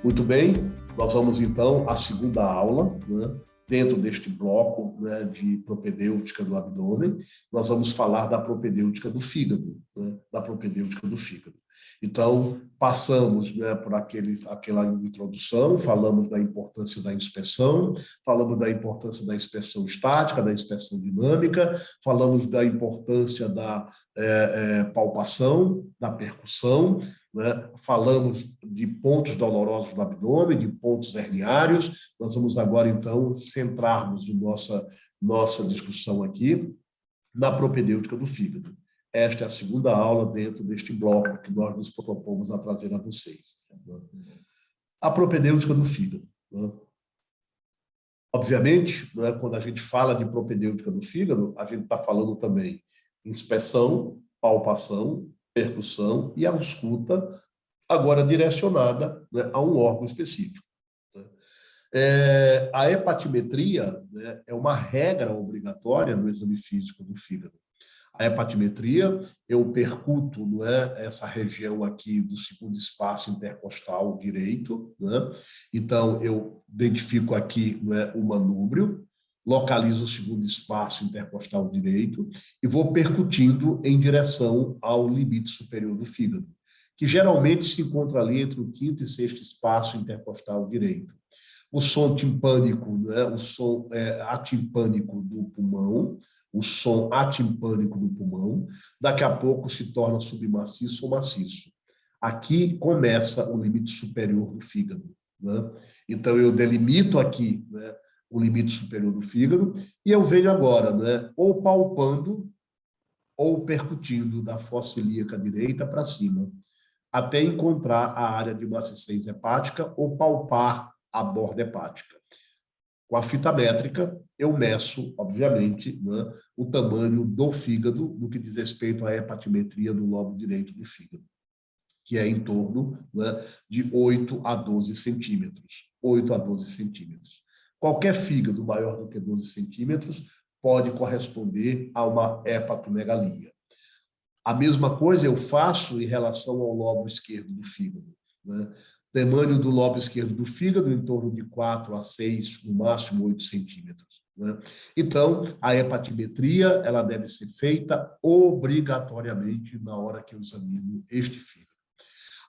Muito bem, nós vamos então à segunda aula, né? Dentro deste bloco, né, de propedêutica do abdômen, nós vamos falar da propedêutica do fígado, né, da propedêutica do fígado. Então, passamos, né, por aquela introdução, falamos da importância da inspeção, falamos da importância da inspeção estática, da inspeção dinâmica, falamos da importância da palpação, da percussão, né? Falamos de pontos dolorosos do abdômen, de pontos herniários. Nós vamos agora, então, centrarmos nossa discussão aqui na propedêutica do fígado. Esta é a segunda aula dentro deste bloco que nós nos propomos a trazer a vocês. A propedêutica do fígado. Obviamente, quando a gente fala de propedêutica do fígado, a gente está falando também inspeção, palpação, percussão e ausculta, agora direcionada, né, a um órgão específico. A hepatimetria, né, é uma regra obrigatória no exame físico do fígado. A hepatimetria, eu percuto, não é, essa região aqui do segundo espaço intercostal direito, né? Então, eu identifico aqui, não é, o manúbrio, localizo o segundo espaço intercostal direito e vou percutindo em direção ao limite superior do fígado, que geralmente se encontra ali entre o quinto e sexto espaço intercostal direito. O som timpânico, né, o som atimpânico do pulmão, o som atimpânico do pulmão, daqui a pouco se torna submaciço ou maciço. Aqui começa o limite superior do fígado, né? Então, eu delimito aqui, né, o limite superior do fígado, e eu venho agora, né, ou palpando ou percutindo da fossa ilíaca direita para cima, até encontrar a área de maciçez hepática ou palpar a borda hepática. Com a fita métrica, eu meço, obviamente, né, o tamanho do fígado no que diz respeito à hepatimetria do lobo direito do fígado, que é em torno, né, de 8 a 12 centímetros. 8 a 12 centímetros. Qualquer fígado maior do que 12 centímetros pode corresponder a uma hepatomegalia. A mesma coisa eu faço em relação ao lobo esquerdo do fígado, né? Tamanho do lobo esquerdo do fígado em torno de 4 a 6, no máximo 8 centímetros. Né? Então, a hepatimetria ela deve ser feita obrigatoriamente na hora que eu examino este fígado.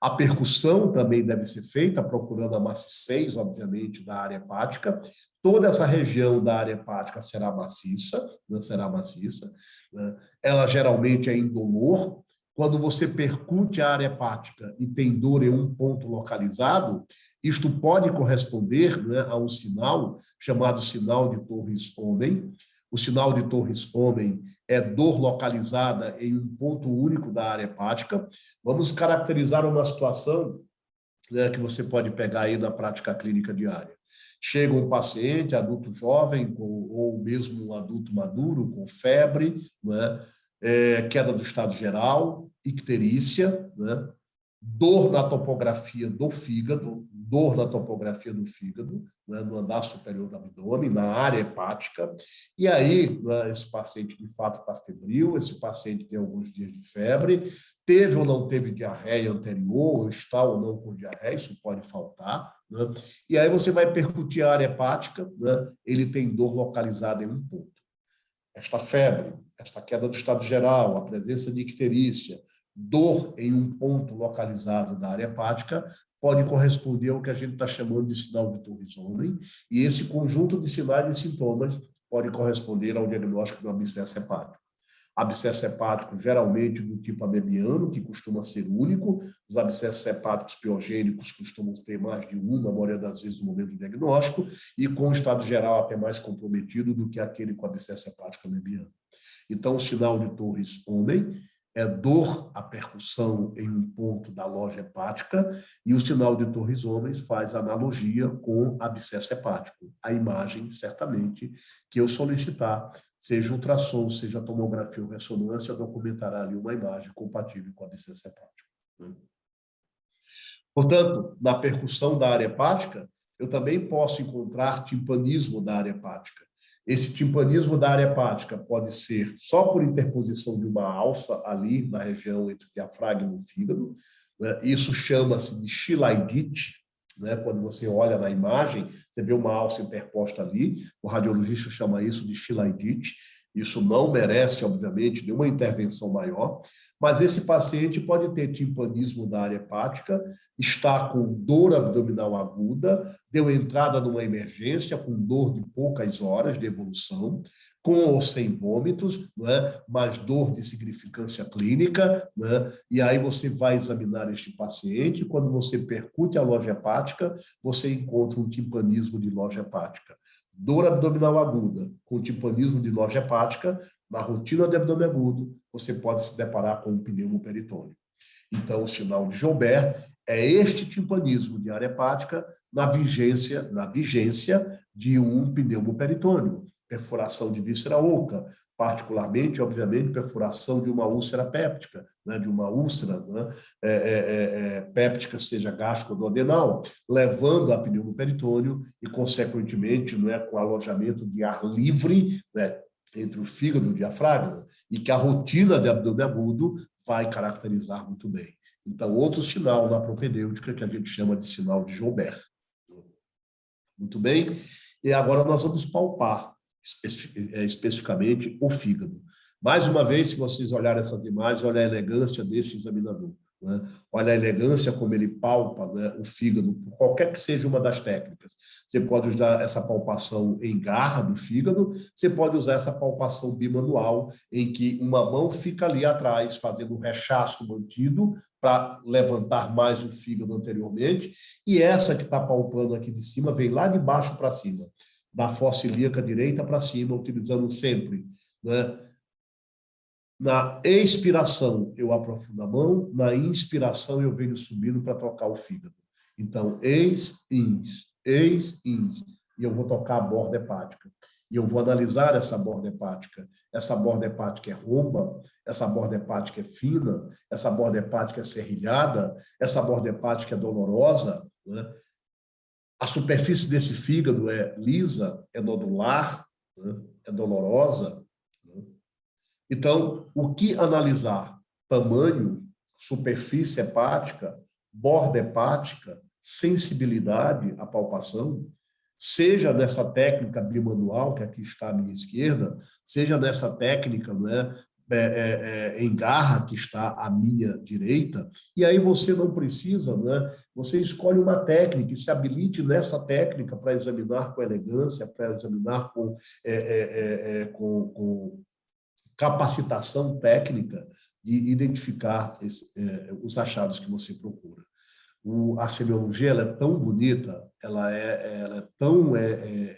A percussão também deve ser feita, procurando a maciçez, obviamente, da área hepática. Toda essa região da área hepática será maciça, né? Será maciça. Né? Ela geralmente é indolor. Quando você percute a área hepática e tem dor em um ponto localizado, isto pode corresponder, né, a um sinal chamado sinal de Torres-Homem. O sinal de Torres-Homem é dor localizada em um ponto único da área hepática. Vamos caracterizar uma situação, né, que você pode pegar aí na prática clínica diária. Chega um paciente, adulto jovem, ou mesmo um adulto maduro, com febre, né, queda do estado geral, icterícia, né, dor na topografia do fígado, né, no andar superior do abdômen, na área hepática, e aí, né, esse paciente de fato está febril, esse paciente tem alguns dias de febre, teve ou não teve diarreia anterior, ou está ou não com diarreia, isso pode faltar, né? E aí você vai percutir a área hepática, né? Ele tem dor localizada em um ponto. Esta febre, esta queda do estado geral, a presença de icterícia, dor em um ponto localizado da área hepática, pode corresponder ao que a gente está chamando de sinal de Torres-Homem, e esse conjunto de sinais e sintomas pode corresponder ao diagnóstico do abscesso hepático. Abscesso hepático, geralmente, do tipo amebiano, que costuma ser único. Os abscessos hepáticos piogênicos costumam ter mais de um, na maioria das vezes, no momento do diagnóstico, e com o estado geral até mais comprometido do que aquele com abscesso hepático amebiano. Então, o sinal de Torres-Homem é dor, a percussão em um ponto da loja hepática, e o sinal de Torres-Homem faz analogia com abscesso hepático. A imagem, certamente, que eu solicitar, seja ultrassom, seja tomografia ou ressonância, documentará ali uma imagem compatível com abscesso hepático. Portanto, na percussão da área hepática, eu também posso encontrar timpanismo da área hepática. Esse timpanismo da área hepática pode ser só por interposição de uma alça ali na região entre o diafragma e o fígado, né? Isso chama-se de chilaidite, né? Quando você olha na imagem, você vê uma alça interposta ali, o radiologista chama isso de chilaidite. Isso não merece, obviamente, nenhuma intervenção maior, mas esse paciente pode ter timpanismo da área hepática, está com dor abdominal aguda, deu entrada numa emergência com dor de poucas horas de evolução, com ou sem vômitos, né? Mas dor de significância clínica, né? E aí você vai examinar este paciente, quando você percute a loja hepática, você encontra um timpanismo de loja hepática. Dor abdominal aguda com timpanismo de loja hepática, na rotina de abdômen agudo, você pode se deparar com um pneumoperitônio. Então, o sinal de Joubert é este timpanismo de área hepática na vigência de um pneumoperitônio, perfuração de víscera oca, particularmente, obviamente, perfuração de uma úlcera péptica, né, de uma úlcera, né, péptica, seja gástrico-duodenal, levando a pneumoperitônio e, consequentemente, né, com alojamento de ar livre, né, entre o fígado e o diafragma, e que a rotina de abdômen agudo vai caracterizar muito bem. Então, outro sinal na propedêutica que a gente chama de sinal de Joubert. Muito bem? E agora nós vamos palpar especificamente o fígado. Mais uma vez, se vocês olharem essas imagens, olha a elegância desse examinador. Né? Olha a elegância como ele palpa, né, o fígado, qualquer que seja uma das técnicas. Você pode usar essa palpação em garra do fígado, você pode usar essa palpação bimanual, em que uma mão fica ali atrás, fazendo um rechaço mantido para levantar mais o fígado anteriormente, e essa que está palpando aqui de cima vem lá de baixo para cima, da fossa ilíaca direita para cima, utilizando sempre, né? Na expiração, eu aprofundo a mão, na inspiração, eu venho subindo para tocar o fígado. Então, ins, ins, e eu vou tocar a borda hepática. E eu vou analisar essa borda hepática. Essa borda hepática é romba, essa borda hepática é fina, essa borda hepática é serrilhada, essa borda hepática é dolorosa, né? A superfície desse fígado é lisa, é nodular, né? É dolorosa. Então, o que analisar? Tamanho, superfície hepática, borda hepática, sensibilidade à palpação, seja nessa técnica bimanual, que aqui está à minha esquerda, seja nessa técnica, né, em garra, que está à minha direita, e aí você não precisa, né, você escolhe uma técnica e se habilite nessa técnica para examinar com elegância, para examinar com capacitação técnica de identificar os achados que você procura. A semiologia ela é tão bonita, ela é tão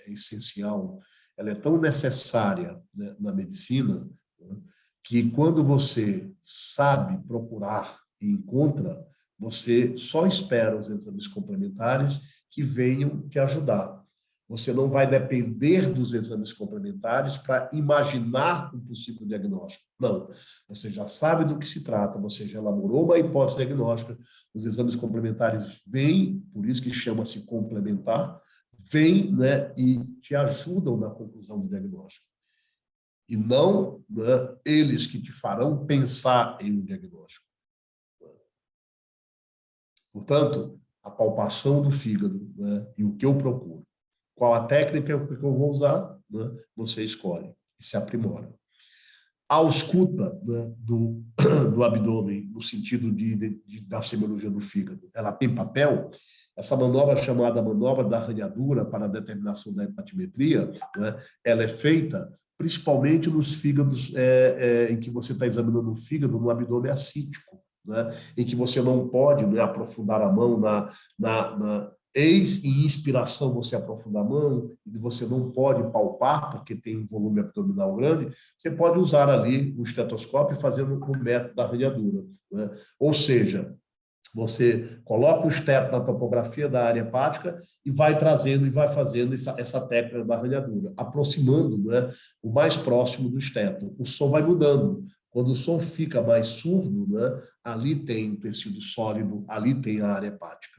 essencial, ela é tão necessária, né, na medicina, né, que quando você sabe procurar e encontra, você só espera os exames complementares que venham te ajudar. Você não vai depender dos exames complementares para imaginar um possível diagnóstico. Não. Você já sabe do que se trata, você já elaborou uma hipótese diagnóstica, os exames complementares vêm, por isso que chama-se complementar, vêm, né, e te ajudam na conclusão do diagnóstico. E não, né, eles que te farão pensar em um diagnóstico. Portanto, a palpação do fígado, né, e o que eu procuro. Qual a técnica que eu vou usar, né, você escolhe e se aprimora. A ausculta, né, do abdômen, no sentido da semiologia do fígado, ela tem papel. Essa manobra chamada manobra da arranhadura para a determinação da hepatimetria, né, ela é feita principalmente nos fígados em que você está examinando o fígado no abdômen assítico, né, em que você não pode, né, aprofundar a mão na eis e inspiração, você aprofunda a mão, e você não pode palpar, porque tem um volume abdominal grande, você pode usar ali o estetoscópio fazendo o método da arranhadura, né? Ou seja, você coloca o esteto na topografia da área hepática e vai trazendo e vai fazendo essa técnica da arranhadura, aproximando, né, o mais próximo do esteto. O som vai mudando. Quando o som fica mais surdo, né, ali tem tecido sólido, ali tem a área hepática.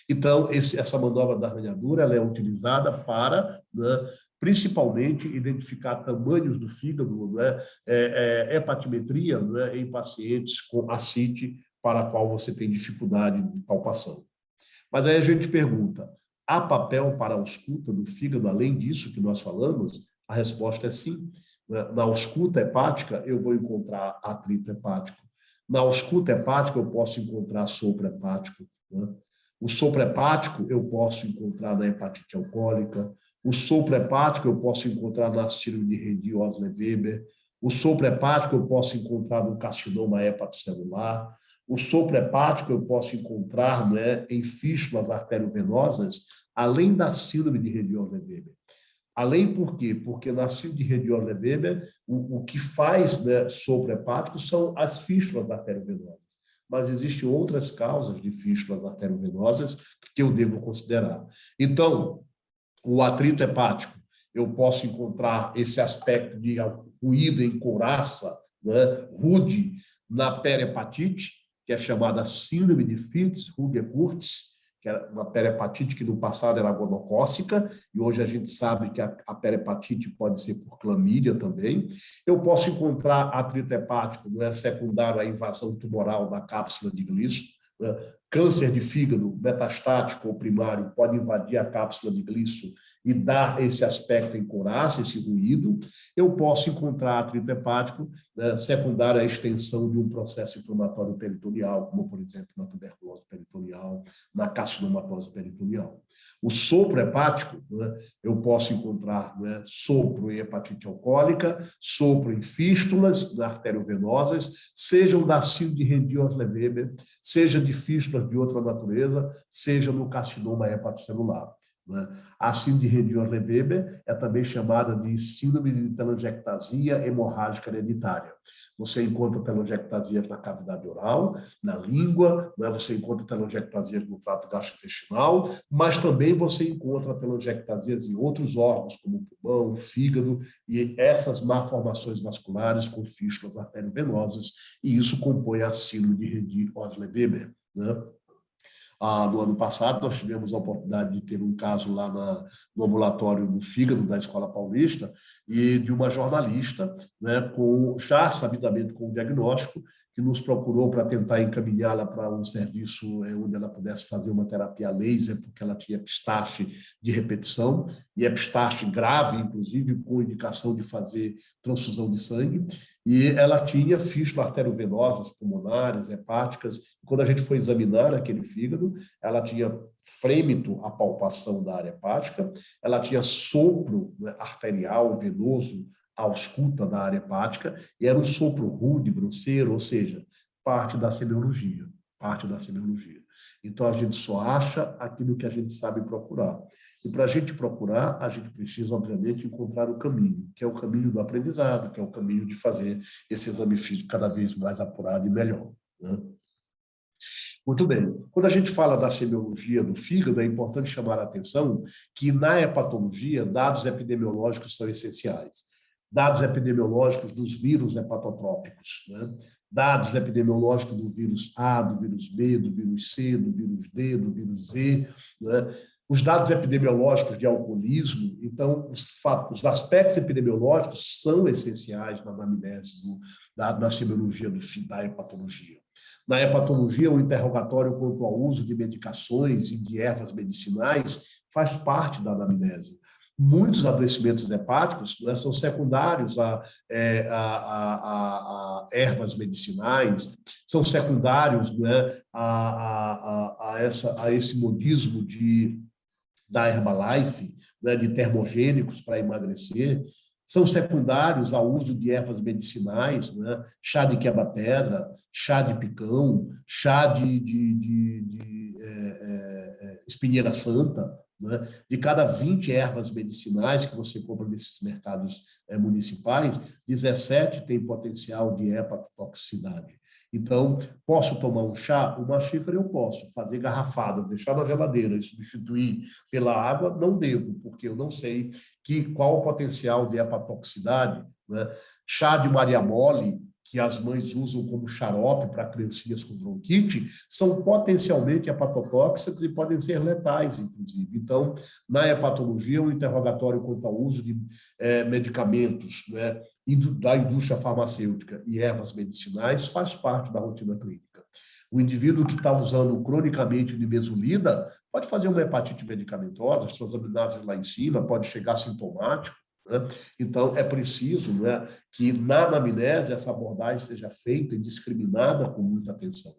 Então, essa manobra da arranhadura ela é utilizada para, né, principalmente identificar tamanhos do fígado, né, hepatimetria, né, em pacientes com ascite para a qual você tem dificuldade de palpação. Mas aí a gente pergunta, há papel para a ausculta do fígado, além disso que nós falamos? A resposta é sim. Na ausculta hepática, eu vou encontrar atrito hepático. Na ausculta hepática, eu posso encontrar sopro hepático. Né? O sopro hepático, eu posso encontrar na hepatite alcoólica. O sopro hepático, eu posso encontrar na síndrome de Redi-Osler-Weber. O sopro hepático, eu posso encontrar no carcinoma hepatocelular. O sopro hepático, eu posso encontrar, né, em fístulas arteriovenosas, além da síndrome de Redi-Osler-Weber. Além por quê? Porque na síndrome de Redi-Osler-Weber, o que faz, né, sopro hepático são as fístulas arteriovenosas. Mas existem outras causas de fístulas arteriovenosas que eu devo considerar. Então, o atrito hepático, eu posso encontrar esse aspecto de ruído em couraça, né, rude, na perihepatite, que é chamada síndrome de Fitz-Hughes-Curtis, que era uma perihepatite que no passado era gonocócica, e hoje a gente sabe que a perihepatite pode ser por clamídia também. Eu posso encontrar atrito hepático, não é secundário à invasão tumoral da cápsula de Gleason, né? Câncer de fígado metastático ou primário pode invadir a cápsula de Gleason e dar esse aspecto em couraça, esse ruído. Eu posso encontrar atrito hepático, né, secundário à extensão de um processo inflamatório peritoneal, como, por exemplo, na tuberculose peritoneal, na carcinomatose peritoneal. O sopro hepático, né, eu posso encontrar, né, sopro em hepatite alcoólica, sopro em fístulas arteriovenosas, sejam da síndrome de Redi-Osler-Weber, seja de fístulas de outra natureza, seja no carcinoma hepatocelular. A síndrome de Redi-Osler-Weber é também chamada de síndrome de telangiectasia hemorrágica hereditária. Você encontra telangiectasias na cavidade oral, na língua, você encontra telangiectasias no trato gastrointestinal, mas também você encontra telangiectasias em outros órgãos, como o pulmão, o fígado, e essas malformações vasculares com fístulas arteriovenosas, e isso compõe a síndrome de Redi-Osler-Weber. No ano passado, nós tivemos a oportunidade de ter um caso lá no ambulatório do fígado da Escola Paulista e de uma jornalista, né, já sabidamente com o diagnóstico, que nos procurou para tentar encaminhá-la para um serviço onde ela pudesse fazer uma terapia laser, porque ela tinha epistaxe de repetição, e epistaxe grave, inclusive, com indicação de fazer transfusão de sangue, e ela tinha fístulas arteriovenosas, pulmonares, hepáticas. Quando a gente foi examinar aquele fígado, ela tinha frêmito, a palpação da área hepática, ela tinha sopro, né, arterial, venoso, a ausculta da área hepática, e era um sopro rude, grosseiro, ou seja, parte da semiologia, parte da semiologia. Então, a gente só acha aquilo que a gente sabe procurar. E para a gente procurar, a gente precisa, obviamente, encontrar o caminho, que é o caminho do aprendizado, que é o caminho de fazer esse exame físico cada vez mais apurado e melhor, né? Muito bem. Quando a gente fala da semiologia do fígado, é importante chamar a atenção que na hepatologia, dados epidemiológicos são essenciais. Dados epidemiológicos dos vírus hepatotrópicos, né? Dados epidemiológicos do vírus A, do vírus B, do vírus C, do vírus D, do vírus E, né? Os dados epidemiológicos de alcoolismo. Então, os aspectos epidemiológicos são essenciais na anamnese da semiologia da hepatologia. Na hepatologia, o interrogatório quanto ao uso de medicações e de ervas medicinais faz parte da anamnese. Muitos adoecimentos hepáticos, né, são secundários a ervas medicinais, são secundários, né, a esse modismo da Herbalife, né, de termogênicos para emagrecer, são secundários ao uso de ervas medicinais, né? Chá de quebra-pedra, chá de picão, chá de espinheira santa, né? De cada 20 ervas medicinais que você compra nesses mercados municipais, 17 têm potencial de hepatotoxicidade. Então, posso tomar um chá? Uma xícara eu posso, fazer garrafada, deixar na geladeira e substituir pela água, não devo, porque eu não sei qual o potencial de hepatotoxicidade, né? Chá de Maria Mole, que as mães usam como xarope para criancinhas com bronquite, são potencialmente hepatotóxicos e podem ser letais, inclusive. Então, na hepatologia, o interrogatório quanto ao uso de medicamentos, né, da indústria farmacêutica e ervas medicinais faz parte da rotina clínica. O indivíduo que está usando cronicamente nimesulida pode fazer uma hepatite medicamentosa, as transaminases lá em cima, pode chegar sintomático, né? Então, é preciso, né, que na anamnese essa abordagem seja feita e discriminada com muita atenção.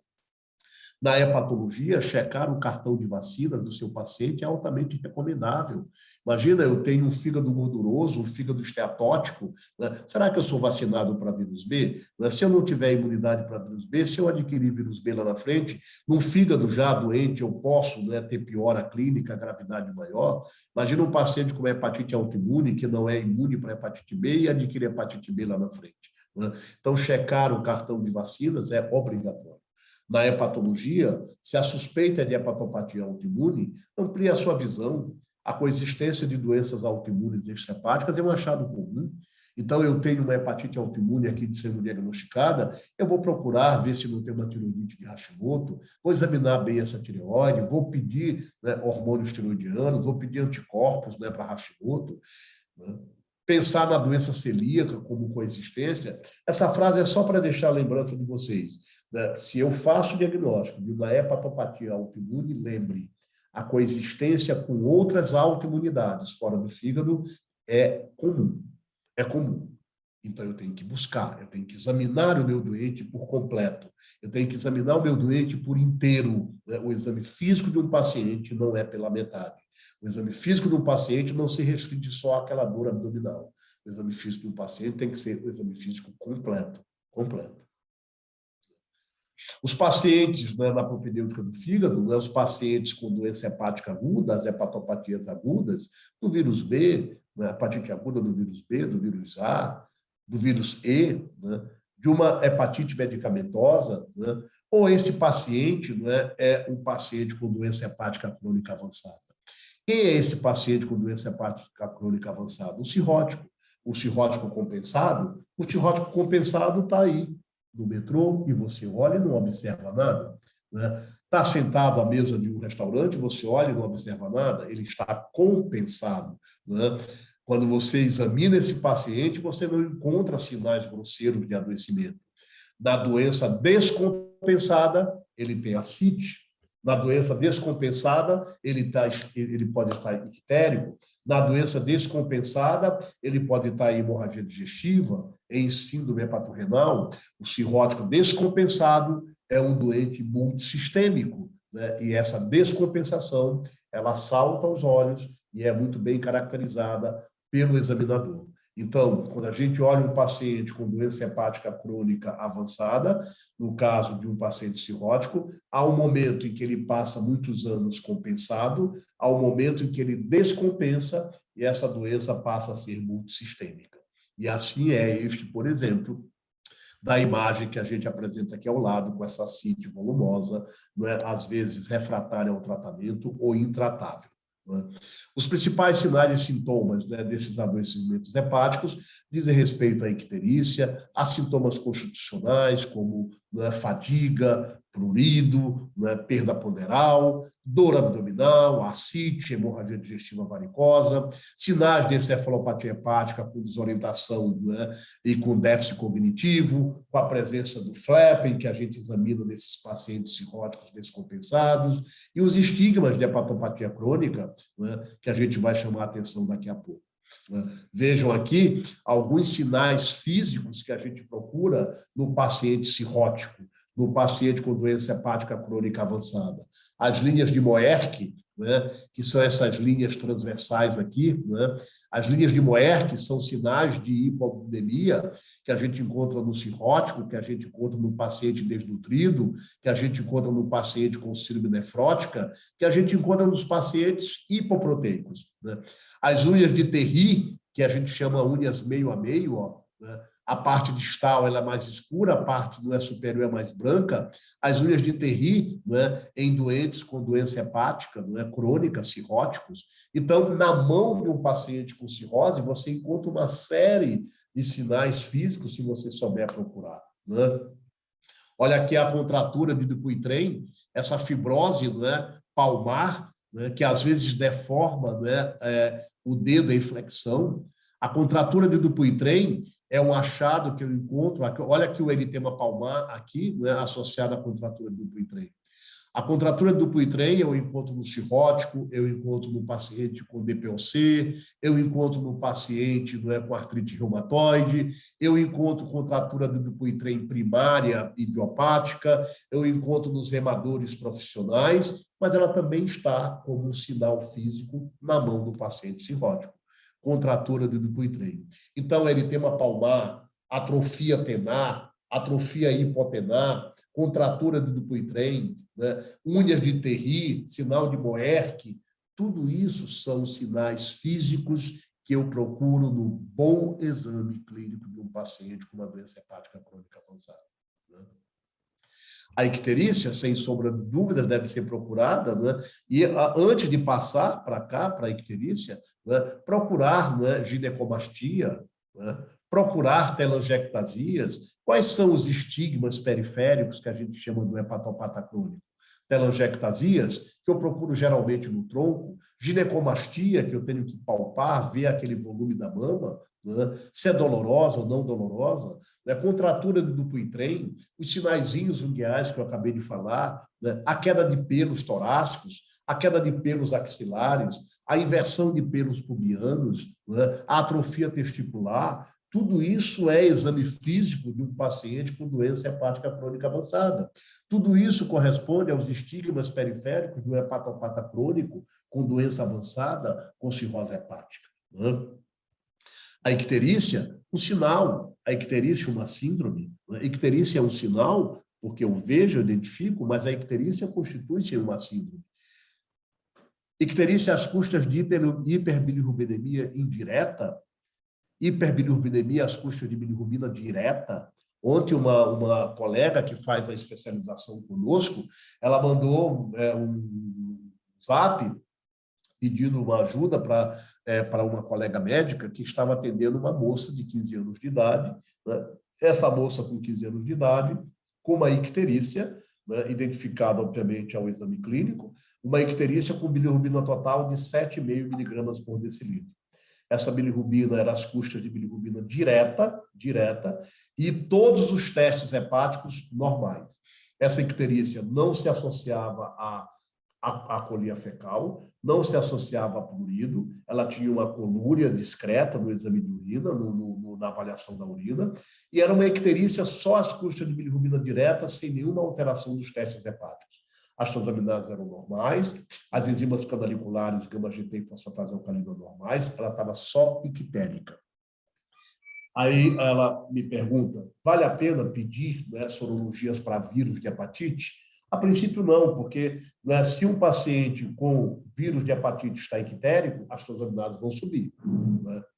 Na hepatologia, checar o cartão de vacina do seu paciente é altamente recomendável. Imagina, eu tenho um fígado gorduroso, um fígado esteatótico, né? Será que eu sou vacinado para vírus B? Se eu não tiver imunidade para vírus B, se eu adquirir vírus B lá na frente, num fígado já doente, eu posso, né, ter piora clínica, gravidade maior. Imagina um paciente com hepatite autoimune, que não é imune para hepatite B e adquire hepatite B lá na frente, né? Então, checar o cartão de vacinas é obrigatório. Na hepatologia, se a suspeita é de hepatopatia autoimune, amplia a sua visão. A coexistência de doenças autoimunes extrahepáticas é um achado comum. Então, eu tenho uma hepatite autoimune aqui de sendo diagnosticada, eu vou procurar ver se não tem uma tireoidite de Hashimoto, vou examinar bem essa tireoide, vou pedir, né, hormônios tireoidianos, vou pedir anticorpos, né, para Hashimoto, né? Pensar na doença celíaca como coexistência. Essa frase é só para deixar a lembrança de vocês, né? Se eu faço o diagnóstico de uma hepatopatia autoimune, lembre, a coexistência com outras autoimunidades fora do fígado é comum. É comum. Então, eu tenho que buscar, eu tenho que examinar o meu doente por completo, eu tenho que examinar o meu doente por inteiro, né? O exame físico de um paciente não é pela metade. O exame físico de um paciente não se restringe só àquela dor abdominal. O exame físico de um paciente tem que ser o exame físico completo, completo. Os pacientes, né, na propedêutica do fígado, né, os pacientes com doença hepática aguda, as hepatopatias agudas, do vírus B, né, hepatite aguda do vírus B, do vírus A, do vírus E, né, de uma hepatite medicamentosa, né, ou esse paciente, né, é um paciente com doença hepática crônica avançada. Quem é esse paciente com doença hepática crônica avançada? O cirrótico. O cirrótico compensado? O cirrótico compensado está aí no metrô e você olha e não observa nada, né? Está sentado à mesa de um restaurante, você olha e não observa nada, ele está compensado, né? Quando você examina esse paciente, você não encontra sinais grosseiros de adoecimento. Na doença descompensada, ele tem ascite. Na doença descompensada, ele pode estar ictérico. Na doença descompensada, ele pode estar em hemorragia digestiva, em síndrome hepatorrenal. O cirrótico descompensado é um doente multissistêmico, né? E essa descompensação, ela salta aos olhos e é muito bem caracterizada pelo examinador. Então, quando a gente olha um paciente com doença hepática crônica avançada, no caso de um paciente cirrótico, há um momento em que ele passa muitos anos compensado, há um momento em que ele descompensa e essa doença passa a ser multissistêmica. E assim é este, por exemplo, da imagem que a gente apresenta aqui ao lado, com essa ascite volumosa, não é? Às vezes refratária ao tratamento ou intratável. Os principais sinais e sintomas, né, desses adoecimentos hepáticos dizem respeito à icterícia, a sintomas constitucionais, como, né, fadiga, prurido, né, perda ponderal, dor abdominal, ascite, hemorragia digestiva varicosa, sinais de encefalopatia hepática com desorientação, né, e com déficit cognitivo, com a presença do flapping, que a gente examina nesses pacientes cirróticos descompensados, e os estigmas de hepatopatia crônica, né, que a gente vai chamar a atenção daqui a pouco. Vejam aqui alguns sinais físicos que a gente procura no paciente cirrótico, no paciente com doença hepática crônica avançada. As linhas de Moerke, né, que são essas linhas transversais aqui, né? As linhas de Moerke são sinais de hipovolemia que a gente encontra no cirrótico, que a gente encontra no paciente desnutrido, que a gente encontra no paciente com síndrome nefrótica, que a gente encontra nos pacientes hipoproteicos, né? As unhas de Terry, que a gente chama unhas meio a meio, ó, né? A parte distal ela é mais escura, a parte não é superior é mais branca. As unhas de Terry, né, em doentes com doença hepática, não é, crônica, cirróticos. Então, na mão de um paciente com cirrose, você encontra uma série de sinais físicos, se você souber procurar, né? Olha aqui a contratura de Dupuytren, essa fibrose, né, palmar, né, que às vezes deforma, né, o dedo em flexão. A contratura de Dupuytren é um achado que eu encontro. Olha aqui o eritema palmar aqui, né, associado à contratura de Dupuytren. A contratura de Dupuytren eu encontro no cirrótico, eu encontro no paciente com DPOC, eu encontro no paciente com artrite reumatoide, eu encontro contratura de Dupuytren primária idiopática, eu encontro nos remadores profissionais, mas ela também está como um sinal físico na mão do paciente cirrótico. Contratura de Dupuytren. Então, eritema palmar, atrofia tenar, atrofia hipotenar, contratura de Dupuytren, unhas de Terry, sinal de Moerke, tudo isso são sinais físicos que eu procuro no bom exame clínico de um paciente com uma doença hepática crônica avançada. A icterícia, sem sombra de dúvida, deve ser procurada, e antes de passar para cá, para a icterícia, procurar ginecomastia, procurar telangiectasias. Quais são os estigmas periféricos que a gente chama do hepatopata crônico? Telangiectasias, que eu procuro geralmente no tronco, ginecomastia, que eu tenho que palpar, ver aquele volume da mama, se é dolorosa ou não dolorosa, contratura do Dupuytren, os sinaizinhos unguiais que eu acabei de falar, a queda de pelos torácicos, a queda de pelos axilares, a inversão de pelos pubianos, a atrofia testicular, tudo isso é exame físico de um paciente com doença hepática crônica avançada. Tudo isso corresponde aos estigmas periféricos do hepatopata crônico com doença avançada, com cirrose hepática. A icterícia, um sinal. A icterícia, uma síndrome. A icterícia é um sinal, porque eu vejo, eu identifico, mas a icterícia constitui-se em uma síndrome. Icterícia às custas de hiperbilirrubinemia indireta, hiperbilirrubinemia às custas de bilirrubina direta. Ontem, uma colega que faz a especialização conosco, ela mandou um zap pedindo uma ajuda para uma colega médica que estava atendendo uma moça de 15 anos de idade. Essa moça com 15 anos de idade, com uma icterícia, identificada, obviamente, ao exame clínico, uma icterícia com bilirrubina total de 7,5 miligramas por decilitro. Essa bilirrubina era às custas de bilirrubina direta, e todos os testes hepáticos normais. Essa icterícia não se associava a colia fecal, não se associava a prurido, ela tinha uma colúria discreta no exame de urina, na avaliação da urina, e era uma icterícia só às custas de bilirrubina direta, sem nenhuma alteração dos testes hepáticos. As transaminases eram normais, as enzimas canaliculares, gama-GT e fosfatase alcalina normais, ela estava só ictérica. Aí ela me pergunta, vale a pena pedir sorologias para vírus de hepatite? A princípio, não, porque se um paciente com vírus de hepatite está ictérico, as transaminases vão subir.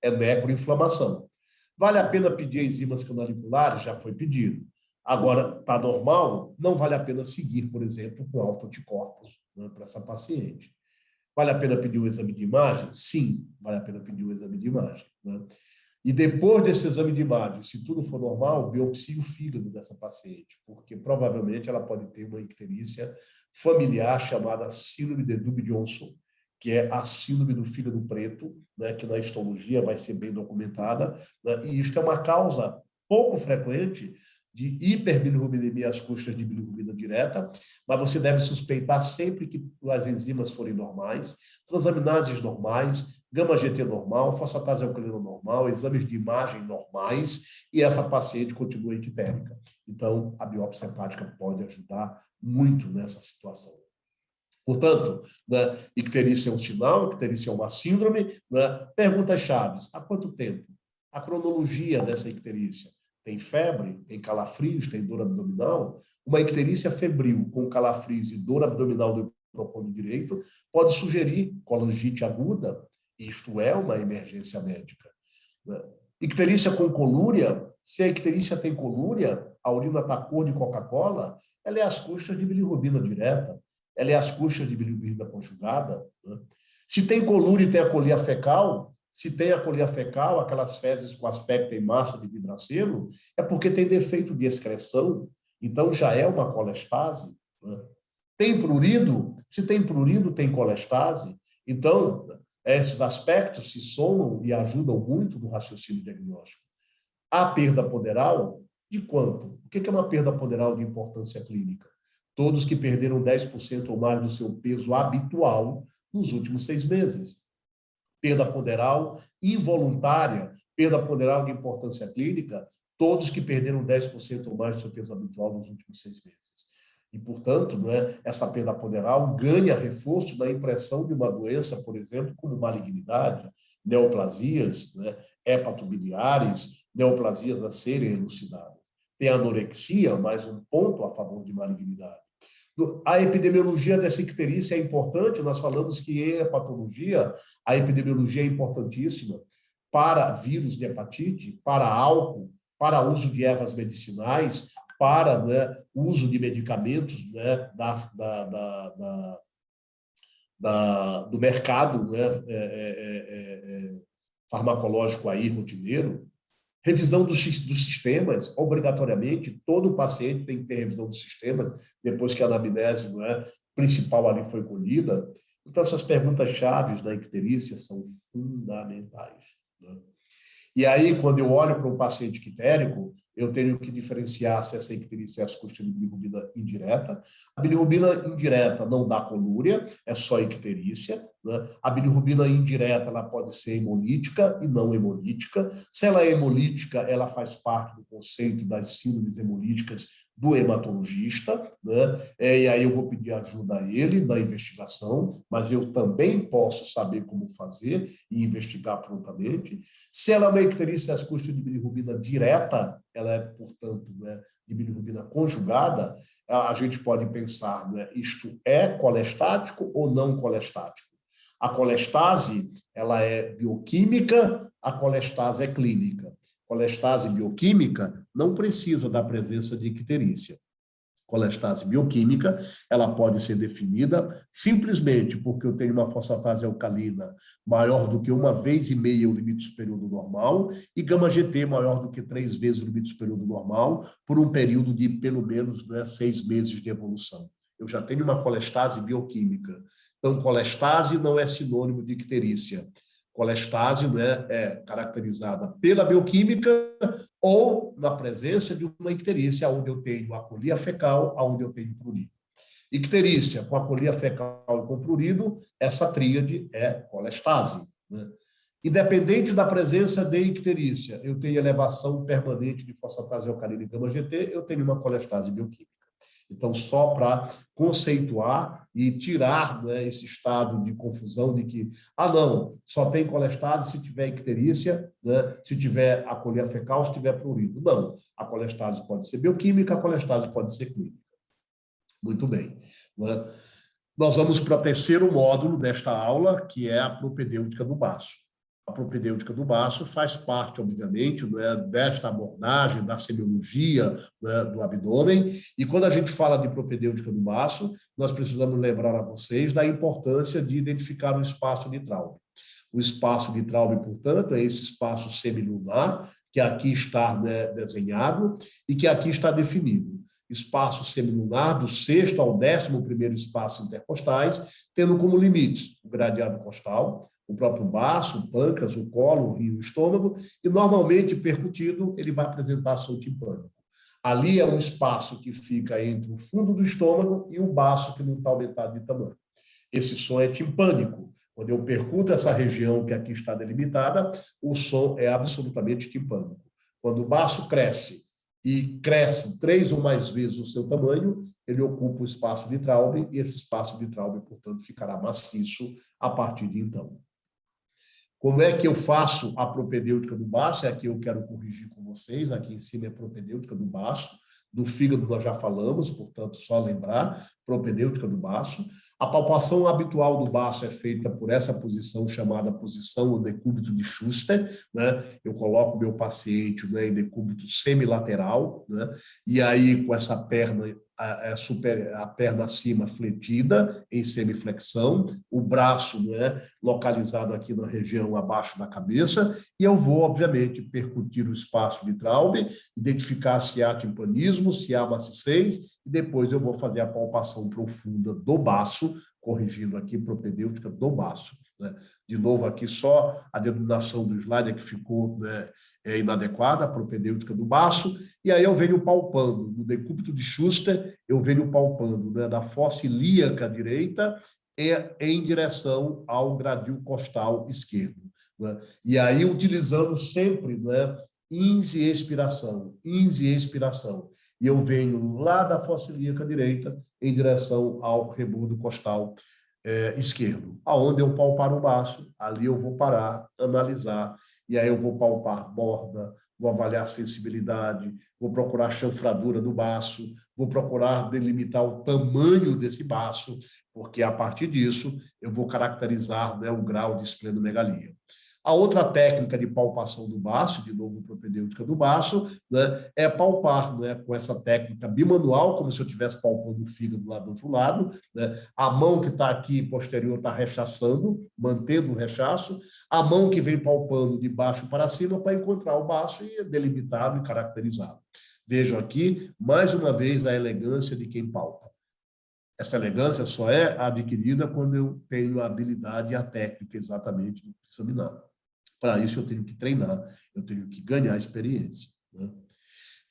É necroinflamação. Vale a pena pedir enzimas canaliculares? Já foi pedido. Agora, está normal, não vale a pena seguir, por exemplo, com autoanticorpos para essa paciente. Vale a pena pedir um exame de imagem? Sim, vale a pena pedir um exame de imagem. E depois desse exame de imagem, se tudo for normal, biopsia o fígado dessa paciente, porque provavelmente ela pode ter uma icterícia familiar chamada síndrome de Dubé-Johnson, que é a síndrome do fígado preto, que na histologia vai ser bem documentada, e isto é uma causa pouco frequente de hiperbilirrubinemia às custas de bilirrubina direta, mas você deve suspeitar sempre que as enzimas forem normais, transaminases normais, gama-GT normal, fosfatase alcalina normal, exames de imagem normais, e essa paciente continua ictérica. Então, a biópsia hepática pode ajudar muito nessa situação. Portanto, icterícia é um sinal, icterícia é uma síndrome. Perguntas chaves: há quanto tempo? A cronologia dessa icterícia. Tem febre, tem calafrios, tem dor abdominal. Uma icterícia febril com calafrios e dor abdominal do hipocôndrio direito pode sugerir colangite aguda. Isto é uma emergência médica. Icterícia com colúria, se a icterícia tem colúria, a urina está cor de Coca-Cola, ela é às custas de bilirrubina direta, ela é às custas de bilirrubina conjugada. Se tem colúria e tem a colia fecal, se tem a colia fecal, aquelas fezes com aspecto e massa de vidracelo, é porque tem defeito de excreção, então já é uma colestase. Tem prurido? Se tem prurido, tem colestase. Então, esses aspectos se somam e ajudam muito no raciocínio diagnóstico. A perda poderal, de quanto? O que é uma perda poderal de importância clínica? todos que perderam 10% ou mais do seu peso habitual nos últimos 6 meses. Perda ponderal involuntária, perda ponderal de importância clínica, todos que perderam 10% ou mais do seu peso habitual nos últimos 6 meses. E, portanto, essa perda ponderal ganha reforço na impressão de uma doença, por exemplo, como malignidade, neoplasias, hepatobiliares, neoplasias a serem elucidadas. Tem anorexia, mais um ponto a favor de malignidade. A epidemiologia dessa icterícia é importante, nós falamos que em hepatologia, a epidemiologia é importantíssima para vírus de hepatite, para álcool, para uso de ervas medicinais, para uso de medicamentos do mercado farmacológico aí, rotineiro. Revisão dos sistemas, obrigatoriamente, todo paciente tem que ter revisão dos sistemas, depois que a anamnese principal ali foi colhida. Então, essas perguntas-chave da icterícia são fundamentais. E aí, quando eu olho para um paciente ictérico, eu tenho que diferenciar se essa icterícia é as custas de bilirrubina indireta. A bilirrubina indireta não dá colúria, é só icterícia. A bilirrubina indireta ela pode ser hemolítica e não hemolítica. Se ela é hemolítica, ela faz parte do conceito das síndromes hemolíticas do hematologista, e aí eu vou pedir ajuda a ele na investigação, mas eu também posso saber como fazer e investigar prontamente. Se ela é uma icterícia às custas de bilirrubina direta, ela é, portanto, de bilirrubina conjugada, a gente pode pensar, isto é colestático ou não colestático? A colestase, ela é bioquímica, a colestase é clínica. Colestase bioquímica não precisa da presença de icterícia. Colestase bioquímica, ela pode ser definida simplesmente porque eu tenho uma fosfatase alcalina maior do que 1,5 vezes o limite superior do normal e gama-GT maior do que 3 vezes o limite superior do normal por um período de pelo menos 6 meses de evolução. Eu já tenho uma colestase bioquímica. Então, colestase não é sinônimo de icterícia. Colestase é caracterizada pela bioquímica ou na presença de uma icterícia, onde eu tenho acolia fecal, onde eu tenho prurido. Icterícia com acolia fecal e com prurido, essa tríade é colestase. Independente da presença de icterícia, eu tenho elevação permanente de fosfatase alcalina e gama-GT, eu tenho uma colestase bioquímica. Então, só para conceituar e tirar esse estado de confusão de que, não, só tem colestase se tiver icterícia, se tiver acolia fecal, se tiver prurido. Não, a colestase pode ser bioquímica, a colestase pode ser clínica. Muito bem. Nós vamos para o terceiro módulo desta aula, que é a propedêutica do baço. A propedêutica do baço faz parte, obviamente, desta abordagem da semiologia do abdômen. E quando a gente fala de propedêutica do baço, nós precisamos lembrar a vocês da importância de identificar o espaço de Traube. O espaço de Traube, portanto, é esse espaço semilunar, que aqui está desenhado e que aqui está definido. Espaço semilunar do 6º ao 11º espaço intercostais, tendo como limites o gradeado costal, o próprio baço, o pâncreas, o colo, o rio, o estômago, e normalmente percutido ele vai apresentar som timpânico. Ali é um espaço que fica entre o fundo do estômago e o baço, que não está aumentado de tamanho. Esse som é timpânico. Quando eu percuto essa região que aqui está delimitada, o som é absolutamente timpânico. Quando o baço cresce e cresce 3 ou mais vezes o seu tamanho, ele ocupa o espaço de Traube, e esse espaço de Traube, portanto, ficará maciço a partir de então. Como é que eu faço a propedêutica do baço? É aqui eu quero corrigir com vocês. Aqui em cima é a propedêutica do baço. Do fígado nós já falamos, portanto, só lembrar, propedêutica do baço. A palpação habitual do baço é feita por essa posição chamada posição ou decúbito de Schuster. Eu coloco meu paciente em decúbito semilateral, e aí com essa perna a perna acima fletida em semiflexão, o braço localizado aqui na região abaixo da cabeça, e eu vou, obviamente, percutir o espaço de Traube, identificar se há timpanismo, se há maciez, e depois eu vou fazer a palpação profunda do baço, corrigindo aqui propedêutica do baço. né? De novo, aqui só a denominação do slide é que ficou, né, inadequada, a propedêutica do baço, e aí eu venho palpando, no decúbito de Schuster, eu venho palpando, né, da fossa ilíaca direita em direção ao gradil costal esquerdo, né? E aí utilizando sempre, né, ins e expiração, ins e expiração. E eu venho lá da fossa ilíaca direita em direção ao rebordo costal esquerdo. Aonde eu palpar o baço, ali eu vou parar, analisar, e aí eu vou palpar borda, vou avaliar a sensibilidade, vou procurar a chanfradura do baço, vou procurar delimitar o tamanho desse baço, porque a partir disso eu vou caracterizar, né, o grau de esplenomegalia. A outra técnica de palpação do baço, de novo propedêutica do baço, né, é palpar, né, com essa técnica bimanual, como se eu estivesse palpando o fígado lá do outro lado, né? A mão que está aqui posterior está rechaçando, mantendo o rechaço, a mão que vem palpando de baixo para cima para encontrar o baço e delimitá-lo e caracterizá-lo. Vejam aqui, mais uma vez, a elegância de quem palpa. Essa elegância só é adquirida quando eu tenho a habilidade e a técnica exatamente de examinar. Para isso, eu tenho que treinar, eu tenho que ganhar experiência, né?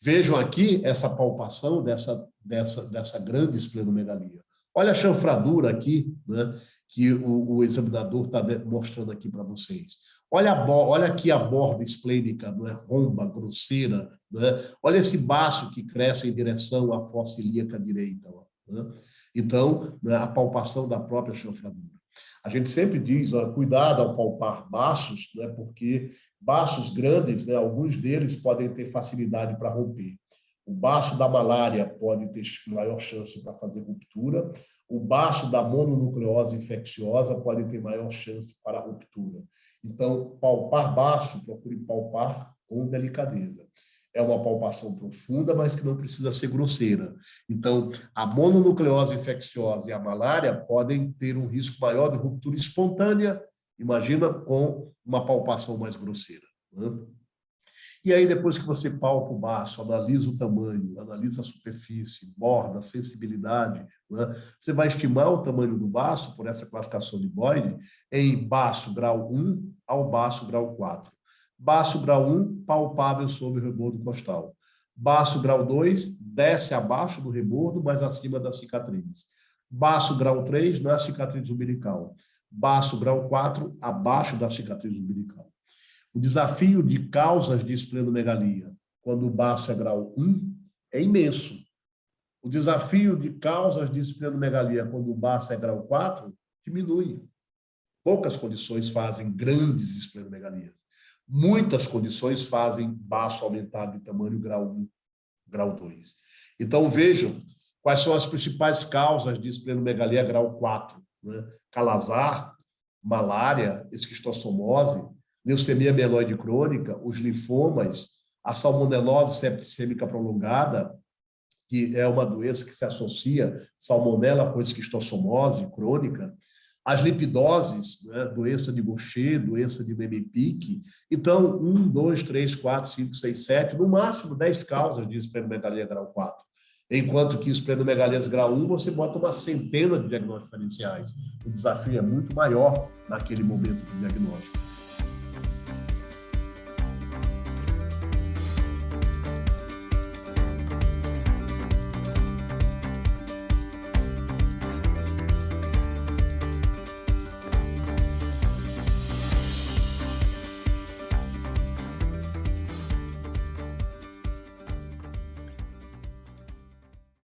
Vejam aqui essa palpação dessa grande esplenomegalia. Olha a chanfradura aqui, né, que o examinador está mostrando aqui para vocês. Olha aqui a borda esplênica, não é, romba, grosseira, né? Olha esse baço que cresce em direção à fossa ilíaca direita, né? Então, né, a palpação da própria chanfradura. A gente sempre diz, ó, cuidado ao palpar baços, né, porque baços grandes, né, alguns deles podem ter facilidade para romper. O baço da malária pode ter maior chance para fazer ruptura. O baço da mononucleose infecciosa pode ter maior chance para ruptura. Então, palpar baço, procure palpar com delicadeza. É uma palpação profunda, mas que não precisa ser grosseira. Então, a mononucleose infecciosa e a malária podem ter um risco maior de ruptura espontânea, imagina, com uma palpação mais grosseira, né? E aí, depois que você palpa o baço, analisa o tamanho, analisa a superfície, borda, sensibilidade, né? Você vai estimar o tamanho do baço, por essa classificação de Boyd, em baço grau 1 ao baço grau 4. Baço grau 1, palpável sobre o rebordo costal. Baço grau 2, desce abaixo do rebordo, mas acima da cicatriz. Baço grau 3, na cicatriz umbilical. Baço grau 4, abaixo da cicatriz umbilical. O desafio de causas de esplenomegalia, quando o baço é grau 1, é imenso. O desafio de causas de esplenomegalia, quando o baço é grau 4, diminui. Poucas condições fazem grandes esplenomegalias. Muitas condições fazem baço aumentado de tamanho grau 1, grau 2. Então, vejam quais são as principais causas de esplenomegalia grau 4, né? Calazar, malária, esquistossomose, leucemia mieloide crônica, os linfomas, a salmonelose septicêmica prolongada, que é uma doença que se associa salmonela com esquistossomose crônica, as lipidoses, né, doença de Gaucher, doença de Niemann-Pick. Então, 1, 2, 3, 4, 5, 6, 7, no máximo 10 causas de esplenomegalia grau 4. Enquanto que esplenomegalia grau 1, você bota uma centena de diagnósticos diferenciais. O desafio é muito maior naquele momento do diagnóstico.